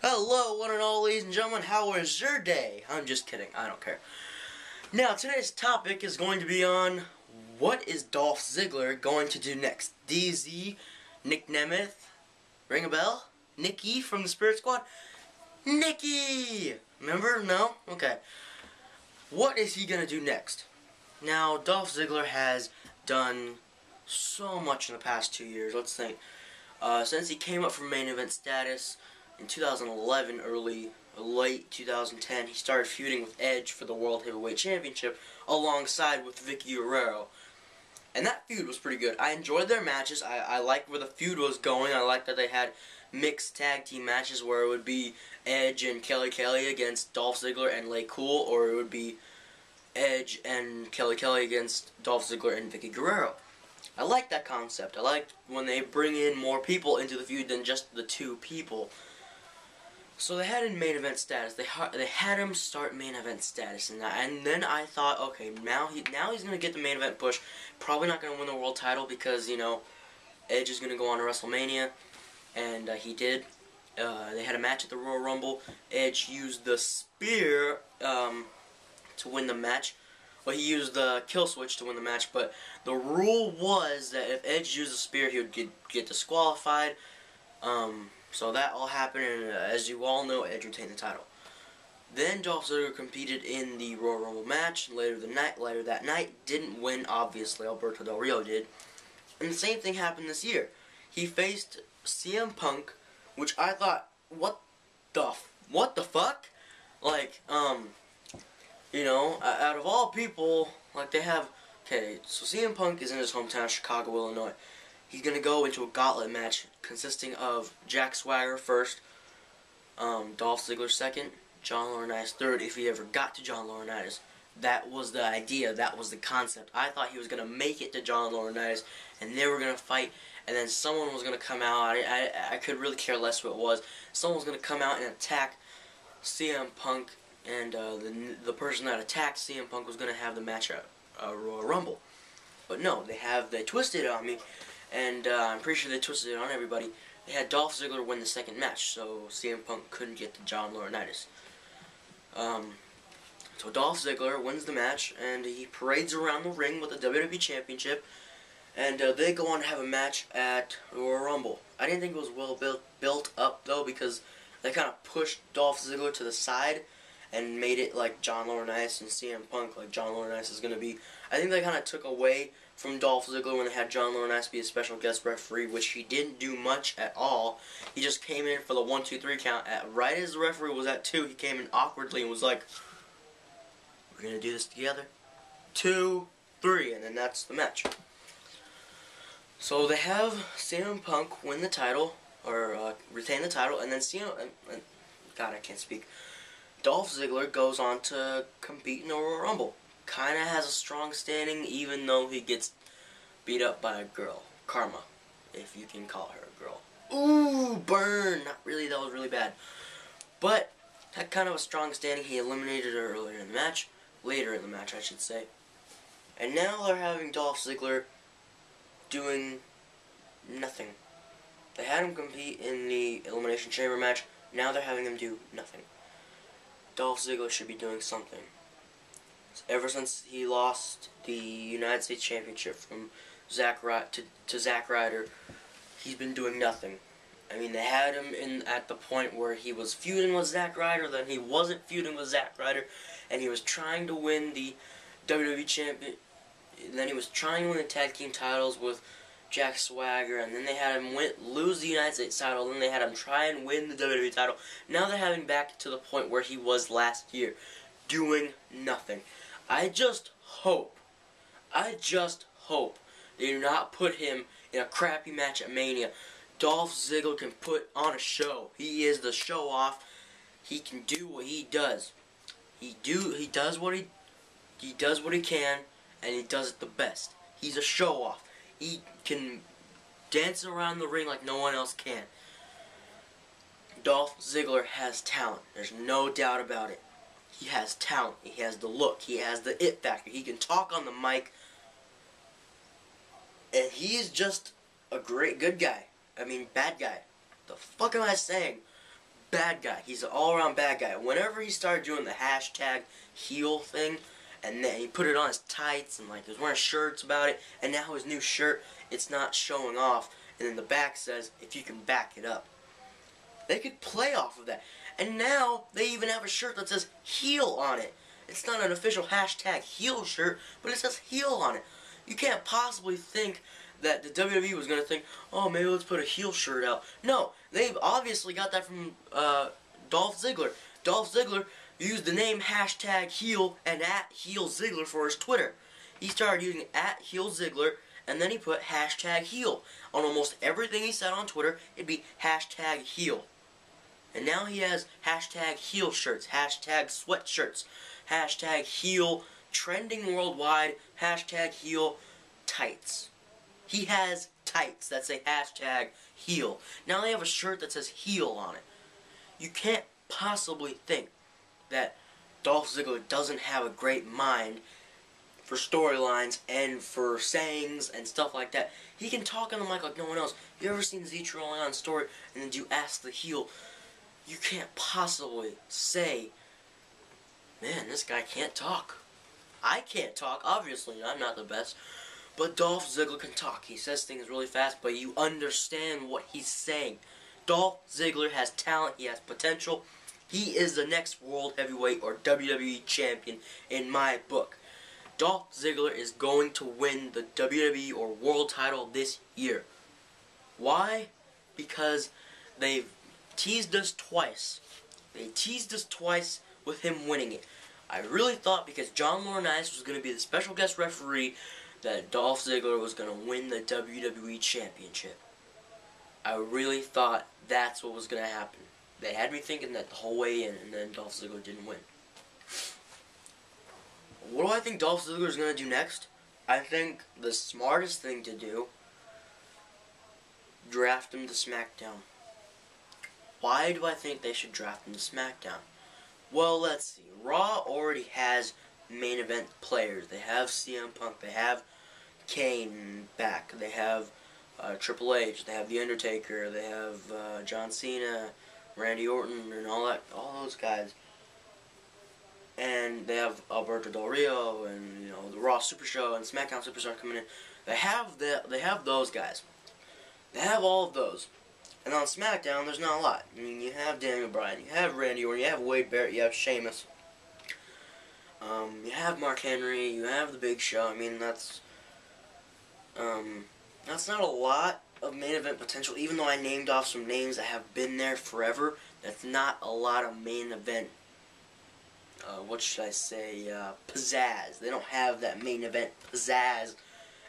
Hello, one and all, ladies and gentlemen. How was your day? I'm just kidding. I don't care. Now, today's topic is going to be on what is Dolph Ziggler going to do next? DZ, Nick Nemeth, ring a bell? Nikki from the Spirit Squad? Nikki! Remember? No? Okay. What is he going to do next? Now, Dolph Ziggler has done so much in the past 2 years. Let's think. Since he came up from main event status in 2011, late 2010, he started feuding with Edge for the World Heavyweight Championship alongside with Vicky Guerrero. And that feud was pretty good. I enjoyed their matches. I liked where the feud was going. I liked that they had mixed tag team matches where it would be Edge and Kelly against Dolph Ziggler and Lay Cool, or it would be Edge and Kelly against Dolph Ziggler and Vicky Guerrero. I like that concept. I like when they bring in more people into the feud than just the two people. So they had him main event status. They had him start main event status, and then I thought, okay, now he's gonna get the main event push. Probably not gonna win the world title because Edge is gonna go on to WrestleMania, and he did. They had a match at the Royal Rumble. Edge used the spear to win the match. Well, he used the kill switch to win the match, but the rule was that if Edge used a spear, he would get disqualified. So that all happened, and as you all know, Edge retained the title. Then Dolph Ziggler competed in the Royal Rumble match later that night. Didn't win, obviously. Alberto Del Rio did. And the same thing happened this year. He faced CM Punk, which I thought, what the fuck? Like, out of all people, like they have, okay, so CM Punk is in his hometown, Chicago, Illinois. He's going to go into a gauntlet match consisting of Jack Swagger first, Dolph Ziggler second, John Laurinaitis third, if he ever got to John Laurinaitis. That was the idea, that was the concept. I thought he was going to make it to John Laurinaitis, and they were going to fight, and then someone was going to come out. I could really care less who it was. Someone was going to come out and attack CM Punk, and the person that attacked CM Punk was going to have the match at Royal Rumble. But no, they twisted it on me, and I'm pretty sure they twisted it on everybody. They had Dolph Ziggler win the second match, so CM Punk couldn't get to John Laurinaitis. So Dolph Ziggler wins the match, and he parades around the ring with the WWE Championship, and they go on to have a match at Royal Rumble. I didn't think it was well built up, though, because they kind of pushed Dolph Ziggler to the side and made it like John Laurinaitis and CM Punk, like John Laurinaitis is going to be. I think they kind of took away from Dolph Ziggler when they had John Laurinaitis be a special guest referee, which he didn't do much at all. He just came in for the 1, 2, 3 count. Right as the referee was at 2, he came in awkwardly and was like, "We're going to do this together. 2, 3, and then that's the match." So they have CM Punk win the title, or retain the title, and then God, I can't speak. Dolph Ziggler goes on to compete in the Royal Rumble. Kind of has a strong standing, even though he gets beat up by a girl. Karma, if you can call her a girl. Ooh, burn! Not really, that was really bad. But, had kind of a strong standing. He eliminated her later in the match, I should say. And now they're having Dolph Ziggler doing nothing. They had him compete in the Elimination Chamber match. Now they're having him do nothing. Dolph Ziggler should be doing something. Ever since he lost the United States Championship from Zack Ryder, he's been doing nothing. I mean, they had him at the point where he was feuding with Zack Ryder, then he wasn't feuding with Zack Ryder, and he was trying to win the WWE Champion. Then he was trying to win the tag team titles with Jack Swagger, and then they had him lose the United States title, then they had him try and win the WWE title. Now they're having back to the point where he was last year, doing nothing. I just hope they do not put him in a crappy match at Mania. Dolph Ziggler can put on a show. He is the show off. He can do what he does. He does what he can, and he does it the best. He's a show off. He can dance around the ring like no one else can. Dolph Ziggler has talent. There's no doubt about it. He has talent. He has the look. He has the it factor. He can talk on the mic. And he is just a good guy. I mean, bad guy. The fuck am I saying? bad guy. He's an all-around bad guy. Whenever he started doing the hashtag heel thing, and then he put it on his tights, and like he was wearing shirts about it, and now his new shirt, it's not showing off, and then the back says, if you can back it up. They could play off of that. And now they even have a shirt that says heel on it. It's not an official hashtag heel shirt, but it says heel on it. You can't possibly think that the WWE was going to think, oh, maybe let's put a heel shirt out. No, they've obviously got that from Dolph Ziggler. Dolph Ziggler used the name hashtag heel and @heel_Ziggler for his Twitter. He started using @heel_Ziggler, and then he put hashtag heel. On almost everything he said on Twitter, it'd be hashtag heel. And now he has hashtag heel shirts, hashtag sweatshirts, hashtag heel trending worldwide, hashtag heel tights. He has tights that say hashtag heel. Now they have a shirt that says heel on it. You can't possibly think that Dolph Ziggler doesn't have a great mind for storylines and for sayings and stuff like that. He can talk on the mic like no one else. You ever seen Z rolling on story and then you ask the heel? You can't possibly say, man, this guy can't talk. I can't talk, obviously, I'm not the best. But Dolph Ziggler can talk. He says things really fast, but you understand what he's saying. Dolph Ziggler has talent, he has potential. He is the next World Heavyweight or WWE Champion in my book. Dolph Ziggler is going to win the WWE or World title this year. Why? Because they've teased us twice. They teased us twice with him winning it. I really thought because John Laurinaitis was going to be the special guest referee that Dolph Ziggler was going to win the WWE Championship. I really thought that's what was going to happen. They had me thinking that the whole way in, and then Dolph Ziggler didn't win. What do I think Dolph Ziggler is going to do next? I think the smartest thing to do, draft him to SmackDown. Why do I think they should draft him to SmackDown? Well, let's see. Raw already has main event players. They have CM Punk. They have Kane back. They have Triple H. They have The Undertaker. They have John Cena, Randy Orton, and all those guys. And they have Alberto Del Rio, and the Raw Super Show and SmackDown Super Show coming in. They have those guys. They have all of those. And on SmackDown, there's not a lot. I mean, you have Daniel Bryan, you have Randy Orton, you have Wade Barrett, you have Sheamus. You have Mark Henry, you have The Big Show. I mean, that's not a lot of main event potential. Even though I named off some names that have been there forever, that's not a lot of main event, what should I say, pizzazz. They don't have that main event pizzazz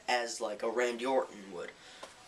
as like a Randy Orton would.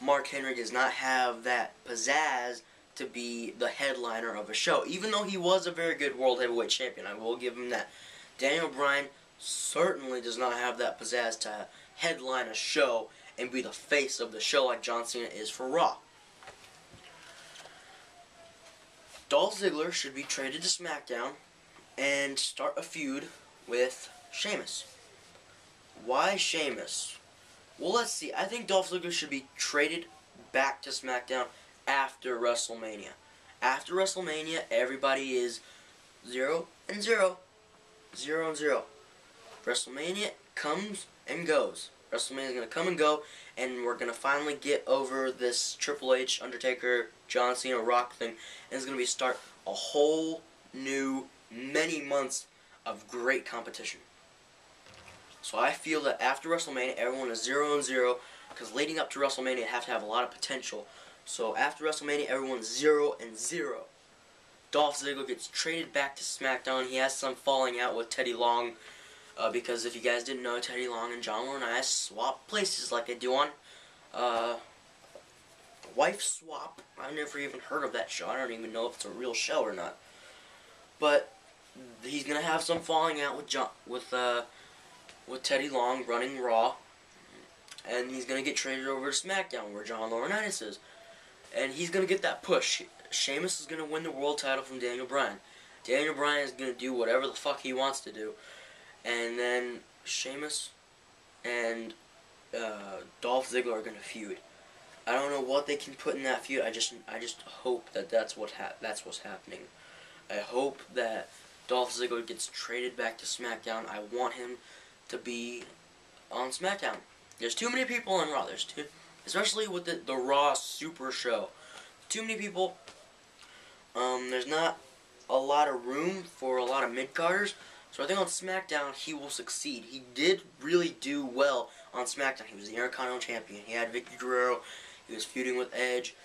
Mark Henry does not have that pizzazz to be the headliner of a show, even though he was a very good World Heavyweight Champion. I will give him that. Daniel Bryan certainly does not have that pizzazz to headline a show and be the face of the show like John Cena is for Raw. Dolph Ziggler should be traded to SmackDown and start a feud with Sheamus. Why Sheamus? Well, let's see. I think Dolph Ziggler should be traded back to SmackDown after WrestleMania. After WrestleMania, everybody is 0-0. 0-0. WrestleMania comes and goes. WrestleMania is going to come and go, and we're going to finally get over this Triple H, Undertaker, John Cena, Rock thing, and it's going to be start a whole new many months of great competition. So I feel that after WrestleMania, everyone is 0-0, because leading up to WrestleMania, you have to have a lot of potential. So after WrestleMania, everyone's 0-0. Dolph Ziggler gets traded back to SmackDown. He has some falling out with Teddy Long, because if you guys didn't know, Teddy Long and John Laurinaitis swap places like they do on Wife Swap. I've never even heard of that show. I don't even know if it's a real show or not. But he's gonna have some falling out with Teddy Long running Raw, and he's going to get traded over to SmackDown where John Laurinaitis is, and he's going to get that push. Sheamus is going to win the world title from Daniel Bryan. Daniel Bryan is going to do whatever the fuck he wants to do, and then Sheamus and Dolph Ziggler are going to feud. I don't know what they can put in that feud. I just hope that that's what's happening. I hope that Dolph Ziggler gets traded back to SmackDown. I want him to be on SmackDown. There's too many people on Raw. There's too, especially with the Raw Super Show. Too many people. There's not a lot of room for a lot of mid-carders. So I think on SmackDown he will succeed. He did really do well on SmackDown. He was the Intercontinental Champion. He had Vicky Guerrero. He was feuding with Edge.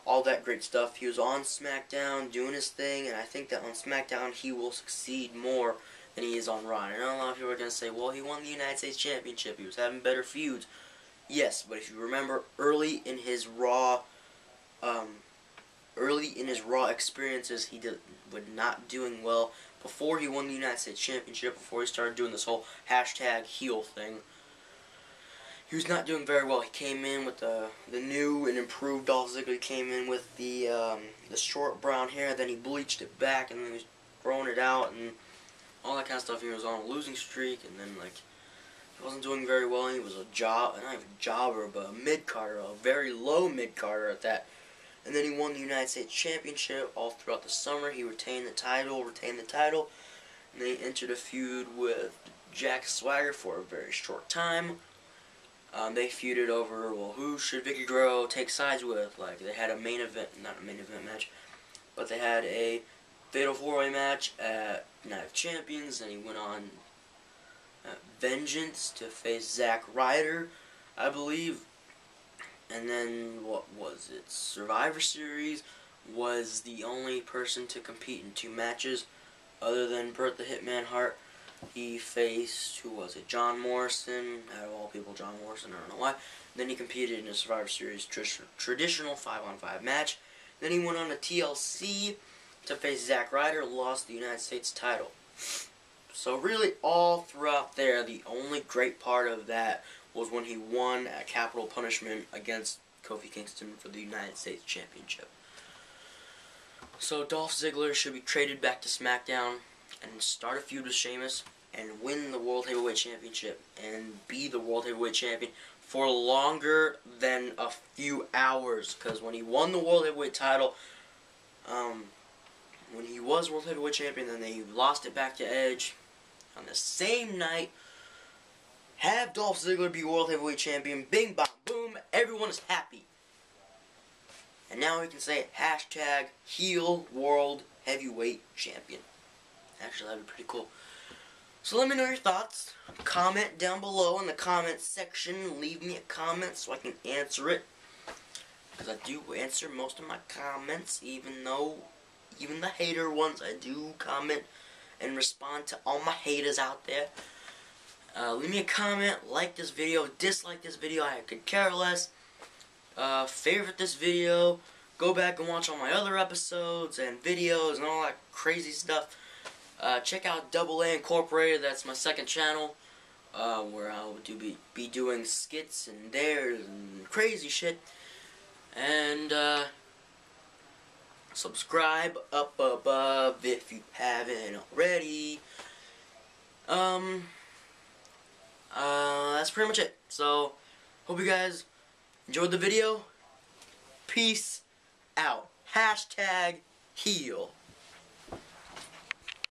All that great stuff. He was on SmackDown doing his thing, and I think that on SmackDown he will succeed more than he is on Raw. And I know a lot of people are going to say, well, he won the United States Championship. He was having better feuds. Yes, but if you remember early in his Raw experiences, he was not doing well. Before he won the United States Championship, before he started doing this whole hashtag heel thing, he was not doing very well. He came in with the new and improved Dolph Ziggler. He came in with the short brown hair, then he bleached it back, and then he was growing it out, and all that kind of stuff. He was on a losing streak, and then, like, he wasn't doing very well. He was not even a jobber, but a mid-carder, a very low mid-carder at that. And then he won the United States Championship all throughout the summer. He retained the title, and then he entered a feud with Jack Swagger for a very short time. They feuded over, well, who should Vicky Guerrero take sides with? Like, they had a main event, not a main event match, but they had a Fatal 4-Way match at Night of Champions, and he went on Vengeance to face Zack Ryder, I believe. And then, what was it? Survivor Series was the only person to compete in 2 matches other than Bret the Hitman Hart. He faced, who was it? John Morrison. Out of all people, John Morrison. I don't know why. Then he competed in a Survivor Series traditional 5-on-5 match. Then he went on to TLC to face Zack Ryder, lost the United States title. So really, all throughout there, the only great part of that was when he won at Capital Punishment against Kofi Kingston for the United States Championship. So Dolph Ziggler should be traded back to SmackDown and start a feud with Sheamus and win the World Heavyweight Championship and be the World Heavyweight Champion for longer than a few hours. Because when he won the World Heavyweight title, when he was World Heavyweight Champion, then they lost it back to Edge on the same night. Have Dolph Ziggler be World Heavyweight Champion. Bing, bang, boom. Everyone is happy. And now we can say hashtag heel World Heavyweight Champion. Actually, that'd be pretty cool. So let me know your thoughts. Comment down below in the comment section. Leave me a comment so I can answer it. Because I do answer most of my comments, even the hater ones, I do comment and respond to all my haters out there. Leave me a comment, like this video, dislike this video, I could care less. Favorite this video, go back and watch all my other episodes and videos and all that crazy stuff. Check out Double A Incorporated, that's my second channel, where I will be doing skits and dares and crazy shit. And, subscribe up above if you haven't already. That's pretty much it. So, hope you guys enjoyed the video. Peace out. Hashtag heel.